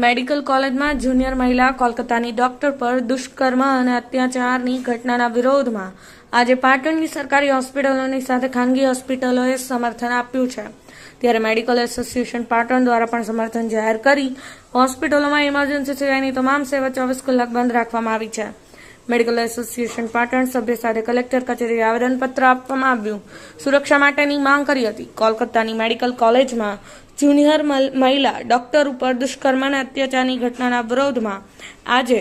Medical કોલેજમાં junior મહિલા કોલકાતાની doctor પર દુષ્કર્મ અને અત્યાચારની ઘટનાના વિરોધમાં આજે પાટણની સરકારી હોસ્પિટલોની સાથે ખાનગી હોસ્પિટલોએ સમર્થન આપ્યું છે. ત્યારે મેડિકલ એસોસિએશન પાટણ દ્વારા પણ સમર્થન જાહેર કરી હોસ્પિટલોમાં ઇમરજન્સી સિવાયની તમામ સેવા 24 કલાક બંધ રાખવામાં આવી છે. મેડિકલ એસોસિએશન પાટણ સભ્ય સાથે કલેક્ટર કચેરીએ આવેદનપત્ર આપવામાં આવ્યું. સુરક્ષા માટેની માંગ કરી હતી. કોલકાતાની મેડિકલ કોલેજમાં જુનિયર મહિલા ડોક્ટર ઉપર દુષ્કર્મ અને અત્યાચારની ઘટનાના વિરોધમાં આજે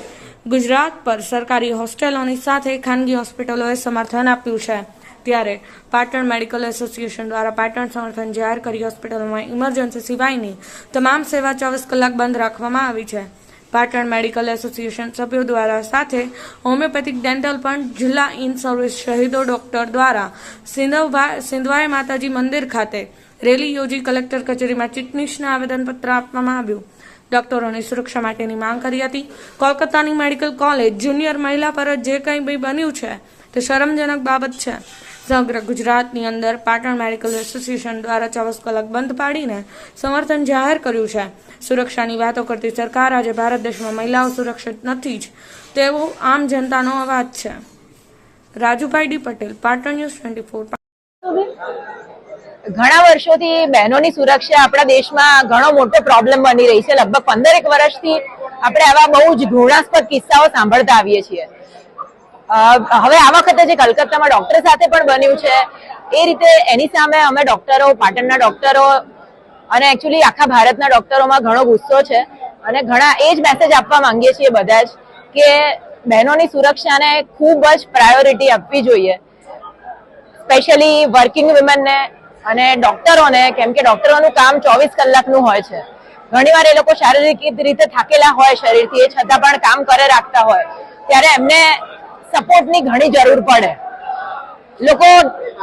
ગુજરાત પર સરકારી હોસ્પિટલોની સાથે ખાનગી હોસ્પિટલોએ સમર્થન આપ્યું છે. ત્યારે પાટણ મેડિકલ એસોસિએશન દ્વારા પાટણ સમર્થન જાહેર કરી હોસ્પિટલોમાં ઇમરજન્સી સિવાયની તમામ સેવા 24 કલાક બંધ રાખવામાં આવી છે. પાટણ મેડિકલ એસોસિએશન સભ્યો દ્વારા સાથે હોમિયોપેથિક ડેન્ટલ પણ જિલ્લા ઇન સર્વિસ શહીદો ડોક્ટર દ્વારા સિંધવાઈ માતાજી મંદિર ખાતે રેલી યોજી કલેક્ટર કચેરીમાં ચીટનીશને આવેદનપત્ર આપવામાં આવ્યું. ડોક્ટરોની સુરક્ષા માટેની માંગ કરી હતી. કોલકાતાની મેડિકલ કોલેજ જુનિયર મહિલા પર જે કંઈ બી બન્યું છે તે શરમજનક બાબત છે. સમગ્ર ગુજરાતની અંદર પાટણ મેડિકલ એસોસિએશન દ્વારા 24 કલાક બંધ પાડીને સમર્થન જાહેર કર્યું છે. સુરક્ષાની વાતો કરતી સરકાર આજે ભારત દેશમાં મહિલાઓ સુરક્ષિત નથી જ તેવો આમ જનતાનો અવાજ છે. Rajubhai D Patel, Patan news 24. ઘણા વર્ષોથી બહેનોની સુરક્ષા આપણા દેશમાં ઘણો મોટો પ્રોબ્લેમ બની રહી છે. લગભગ 15 વર્ષથી આપણે આવા બહુ જ ઘૃણાસ્પદ કિસ્સાઓ સાંભળતા આવીએ છીએ. હવે આ વખતે જે કલકત્તામાં ડોક્ટર સાથે પણ બન્યું છે એ રીતે એની સામે અમે ડોક્ટરો, પાટણના ડોક્ટરો અને એકચ્યુઅલી આખા ભારતના ડોક્ટરોમાં ઘણો ગુસ્સો છે અને ઘણા એ જ મેસેજ આપવા માંગીએ છીએ બધા જ કે બહેનોની સુરક્ષાને ખૂબ જ પ્રાયોરિટી આપવી જોઈએ, સ્પેશિયલી વર્કિંગ વિમેનને અને ડોક્ટરોને, કેમ કે ડોક્ટરોનું કામ 24 કલાકનું હોય છે. ઘણીવાર એ લોકો શારીરિક રીતે થાકેલા હોય શરીરથી, એ છતાં પણ કામ કરે રાખતા હોય, ત્યારે એમને સપોર્ટની ઘણી જરૂર પડે. લોકો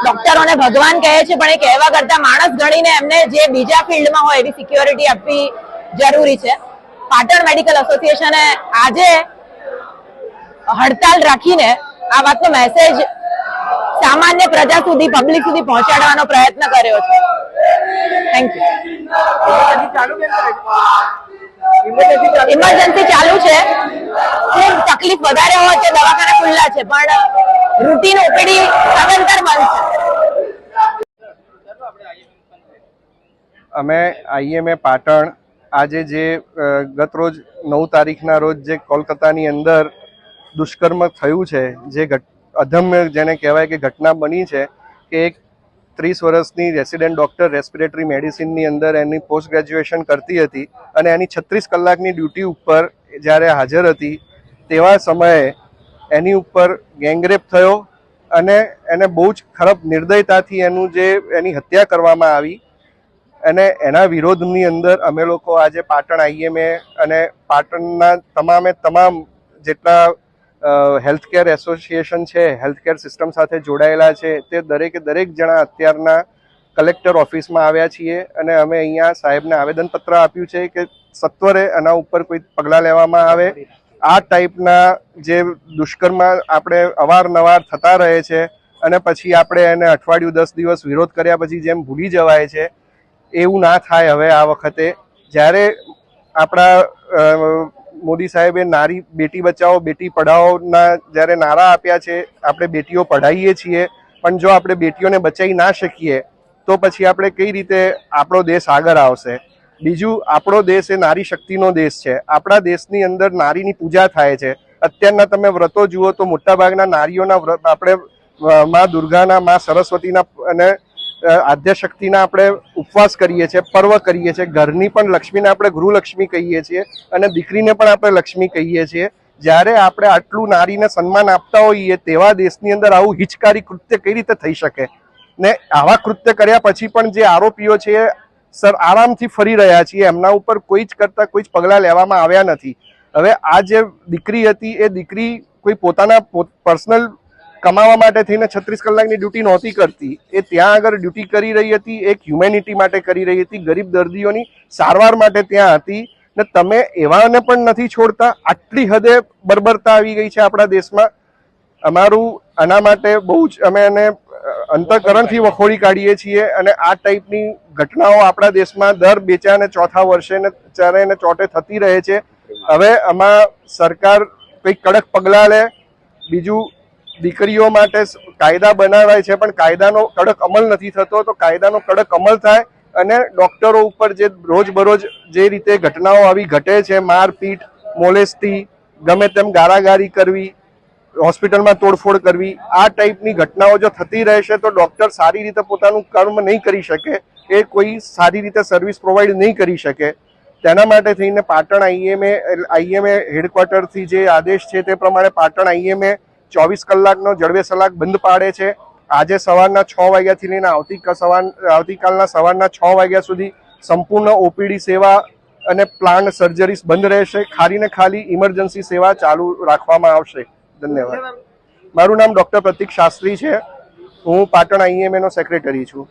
ડોક્ટરોને ભગવાન કહે છે, પણ એ કહેવા કરતા માણસ ગણીને એમને જે બીજા ફિલ્ડમાં હોય એવી સિક્યોરિટી આપવી જરૂરી છે. પાટણ મેડિકલ એસોસિએશને આજે હડતાલ રાખીને આ વાતનો મેસેજ સામાન્ય પ્રજા સુધી, પબ્લિક સુધી પહોંચાડવાનો પ્રયત્ન કર્યો છે. Thank you. ઇમરજન્સી ચાલુ છે. ખૂબ તકલીફ વધારે હોય છે, દવાખાના ખુલ્લા છે, પણ રૂટીન ઓપીડી સદંતર બંધ છે. અમે આઈએમએ પાટણ આજે જે ગત રોજ 9 તારીખના રોજ જે કોલકાતાની અંદર દુષ્કર્મ થયું છે, જે અધમ્ય જેને કહેવાય કે ઘટના બની છે કે એક 30 વર્ષની રેસિડેન્ટ ડૉક્ટર રેસ્પિરેટરી મેડિસિનની અંદર એની પોસ્ટ ગ્રેજ્યુએશન કરતી હતી અને એની 36 કલાકની ડ્યુટી ઉપર જ્યારે હાજર હતી તેવા સમયે એની ઉપર ગેંગરેપ થયો અને એને બહુ જ ખરાબ નિર્દયતાથી એની હત્યા કરવામાં આવી. અને એના વિરોધની અંદર અમે લોકો આજે પાટણ આઈએમએ અને પાટણના તમામ જેટલા હેલ્થકેર એસોસિએશન છે, હેલ્થકેર સિસ્ટમ સાથે જોડાયેલા છે, તે દરેક જણા અત્યારના કલેક્ટર ઓફિસમાં આવ્યા છીએ અને અમે અહીંયા સાહેબને આવેદનપત્ર આપ્યું છે કે સત્વરે આના ઉપર કોઈ પગલાં લેવામાં આવે. આ ટાઈપના જે દુષ્કર્મ આપણે અવારનવાર થતા રહે છે અને પછી આપણે એને અઠવાડિયું 10 દિવસ વિરોધ કર્યા પછી જેમ ભૂલી જવાય છે, એવું ના થાય. હવે આ વખતે જ્યારે આપણા મોદી સાહેબે બેટી બચાવો બેટી પઢાઓના જ્યારે નારા આપ્યા છે, આપણે બેટીઓ પઢાઈએ છીએ, પણ જો આપણે બેટીઓને બચાવી ના શકીએ તો પછી આપણે કઈ રીતે આપણો દેશ આગળ આવશે? બીજું, આપણો દેશ એ નારી શક્તિનો દેશ છે. આપણા દેશની અંદર નારીની પૂજા થાય છે. અત્યારના તમે વ્રતો જુઓ તો મોટાભાગના નારીઓના વ્રત આપણે મા દુર્ગાના, મા સરસ્વતીના અને આદ્યશક્તિના આપણે ઉપવાસ કરીએ છીએ, પર્વ કરીએ છીએ. ઘરની પણ લક્ષ્મીને આપણે ગૃહલક્ષ્મી કહીએ છીએ અને દીકરીને પણ આપણે લક્ષ્મી કહીએ છીએ. જ્યારે આપણે આટલું નારીને સન્માન આપતા હોઈએ તેવા દેશની અંદર આવું હિચકારી કૃત્ય કઈ રીતે થઈ શકે? ને આવા કૃત્ય કર્યા પછી પણ જે આરોપીઓ છે સર આરામથી ફરી રહ્યા છીએ, એમના ઉપર કોઈ જ પગલાં લેવામાં આવ્યા નથી. હવે આ જે દીકરી હતી એ દીકરી કોઈ પોતાના પર્સનલ કમાવા માટે થઈને 36 કલાકની ડ્યુટી નહોતી કરતી, એ ત્યાં આગળ ડ્યુટી કરી રહી હતી, એક હ્યુમેનિટી માટે કરી રહી હતી, ગરીબ દર્દીઓની સારવાર માટે ત્યાં હતી, ને તમે એવાને પણ નથી છોડતા. આટલી હદે બર્બરતા આવી ગઈ છે આપણા દેશમાં. અમારું આના માટે બહુ જ અમે એને અંતઃકરણથી વખોડી કાઢીએ છીએ, અને આ ટાઈપની ઘટનાઓ આપણા દેશમાં દર 2 અને 4 વર્ષે ને 4 અને 4 થતી રહે છે. હવે આમાં સરકાર કંઈક કડક પગલાં લે. બીજું, દીકરીઓ માટે કાયદા બનાવાય છે, પણ કાયદાનો કડક અમલ નથી થતો. તો કાયદાનો કડક અમલ થાય અને ડોક્ટરો ઉપર જે રોજબરોજ જે રીતે ઘટનાઓ આવી ઘટે છે, મારપીટ, મોલેસ્ટી, ગમે તેમ ગાળાગાળી કરવી, હોસ્પિટલમાં તોડફોડ કરવી, આ ટાઈપની ઘટનાઓ જો થતી રહેશે તો ડોક્ટર સારી રીતે પોતાનું કર્મ નહીં કરી શકે, એ કોઈ સારી રીતે સર્વિસ પ્રોવાઈડ નહીં કરી શકે. તેના માટે થઈને પાટણ આઈએમએ હેડક્વાર્ટરથી જે આદેશ છે તે પ્રમાણે પાટણ આઈએમએ 24 કલાકનો જડબે સલાક બંધ પાડે છે. આજે સવારના 6 વાગ્યાથી લઈને આવતીકાલના સવારના 6 વાગ્યા સુધી સંપૂર્ણ ઓપીડી સેવા અને પ્લાન્ટ સર્જરીસ બંધ રહેશે. ખાલી ઇમરજન્સી સેવા ચાલુ રાખવામાં આવશે. ધન્યવાદ. મારું નામ ડૉક્ટર પ્રતીક શાસ્ત્રી છે. હું પાટણ આઈએમએ નો સેક્રેટરી છું.